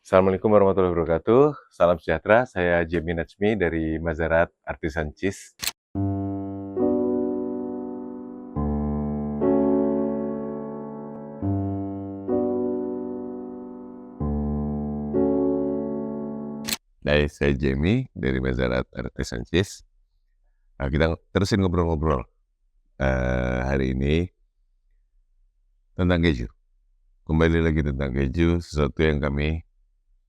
Assalamualaikum warahmatullahi wabarakatuh. Salam sejahtera, saya Jemi Najmi dari Mazarat Artisan Cheese. Saya Jemi dari Mazarat Artisan Cheese. Nah, kita terusin ngobrol-ngobrol hari ini tentang keju. Kembali lagi tentang keju, sesuatu yang kami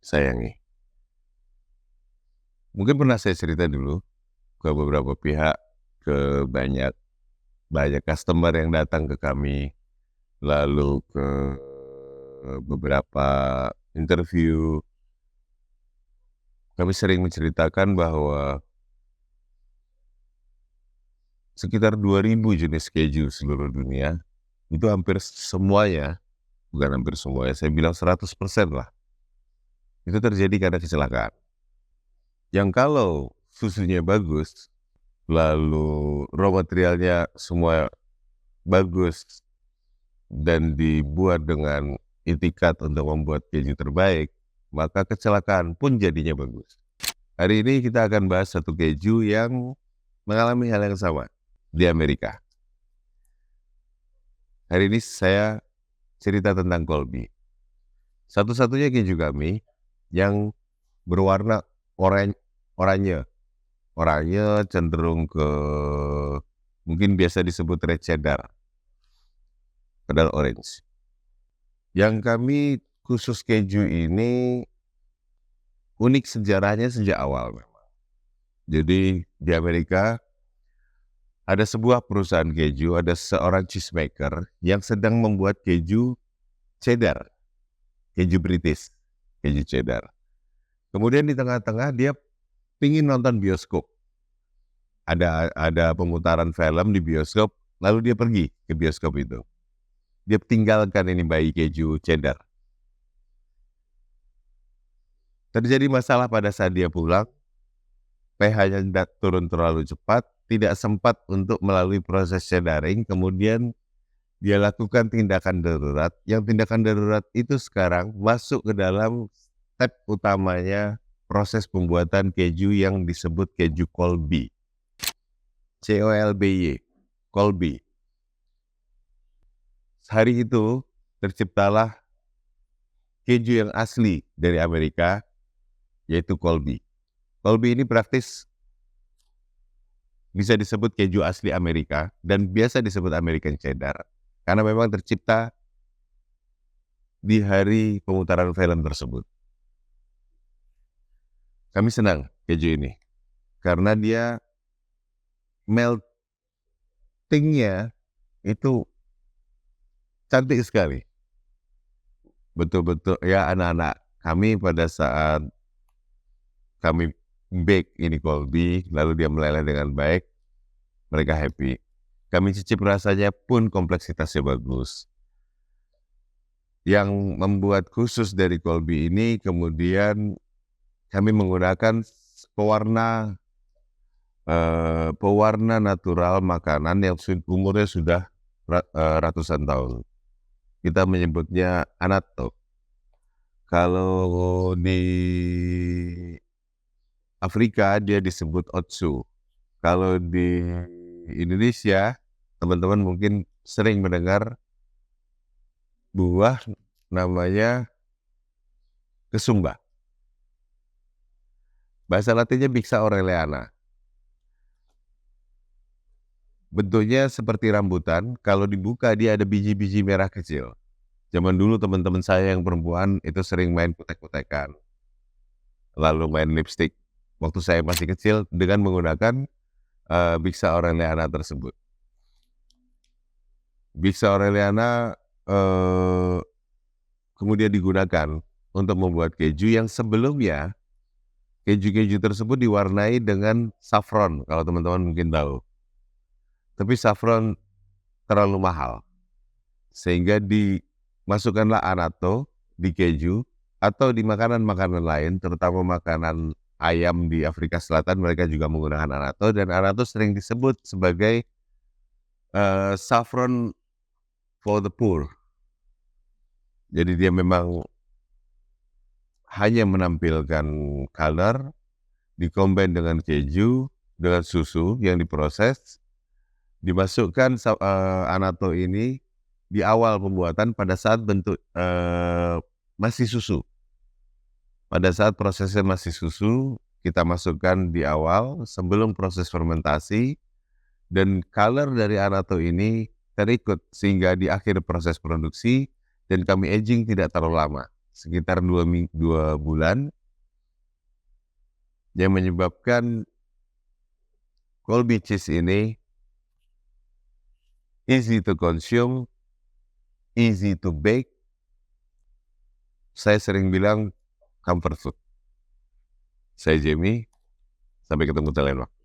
sayangi. Mungkin pernah saya cerita dulu ke beberapa pihak, ke banyak customer yang datang ke kami, lalu ke beberapa interview. Kami sering menceritakan bahwa sekitar 2.000 jenis keju seluruh dunia, itu hampir semuanya, bukan hampir semuanya, saya bilang 100% lah, itu terjadi karena kecelakaan. Yang kalau susunya bagus, lalu raw materialnya semua bagus, dan dibuat dengan itikat untuk membuat keju terbaik, maka kecelakaan pun jadinya bagus. Hari ini kita akan bahas satu keju yang mengalami hal yang sama di Amerika. Hari ini saya cerita tentang Colby. Satu-satunya keju kami yang berwarna oranye. Oranye cenderung ke mungkin biasa disebut red cheddar, padahal orange. Yang kami khusus keju ini unik sejarahnya sejak awal memang. Jadi di Amerika ada sebuah perusahaan keju, ada seorang cheesemaker yang sedang membuat keju cheddar, keju British, keju cheddar. Kemudian di tengah-tengah dia pingin nonton bioskop. Ada pemutaran film di bioskop, lalu dia pergi ke bioskop itu. Dia tinggalkan ini bayi keju cheddar. Terjadi masalah pada saat dia pulang, pH-nya turun terlalu cepat, tidak sempat untuk melalui proses cheddaring, kemudian dia lakukan tindakan darurat. Yang tindakan darurat itu sekarang masuk ke dalam step utamanya proses pembuatan keju yang disebut keju Colby. C-O-L-B-Y, Colby. Hari itu terciptalah keju yang asli dari Amerika, yaitu Colby. Colby ini praktis bisa disebut keju asli Amerika dan biasa disebut American Cheddar karena memang tercipta di hari pemutaran film tersebut. Kami senang keju ini karena dia meltingnya itu cantik sekali. Betul-betul ya, anak-anak kami pada saat kami bake ini Colby, lalu dia meleleh dengan baik, mereka happy. Kami cicip rasanya pun kompleksitasnya bagus. Yang membuat khusus dari Colby ini, kemudian kami menggunakan pewarna natural makanan yang umurnya sudah ratusan tahun. Kita menyebutnya annatto. Kalau di Afrika dia disebut otsu. Kalau di Indonesia, teman-teman mungkin sering mendengar buah namanya kesumba. Bahasa latinnya Bixa aureliana. Bentuknya seperti rambutan, kalau dibuka dia ada biji-biji merah kecil. Zaman dulu teman-teman saya yang perempuan itu sering main kutek-kutekan, lalu main lipstick waktu saya masih kecil dengan menggunakan Bixa aureliana tersebut. Bixa aureliana kemudian digunakan untuk membuat keju yang sebelumnya keju-keju tersebut diwarnai dengan saffron, kalau teman-teman mungkin tahu. Tapi saffron terlalu mahal, sehingga dimasukkanlah annatto di keju atau di makanan-makanan lain, terutama makanan ayam di Afrika Selatan mereka juga menggunakan annatto, dan annatto sering disebut sebagai saffron for the poor. Jadi dia memang hanya menampilkan color, dikombin dengan keju, dengan susu yang diproses, dimasukkan anato ini di awal pembuatan pada saat bentuk masih susu. Pada saat prosesnya masih susu, kita masukkan di awal sebelum proses fermentasi, dan color dari anato ini terikut sehingga di akhir proses produksi, dan kami aging tidak terlalu lama, sekitar 2 bulan, yang menyebabkan Colby cheese ini easy to consume, easy to bake. Saya sering bilang comfort food. Saya Jamie, sampai ketemu di lain waktu.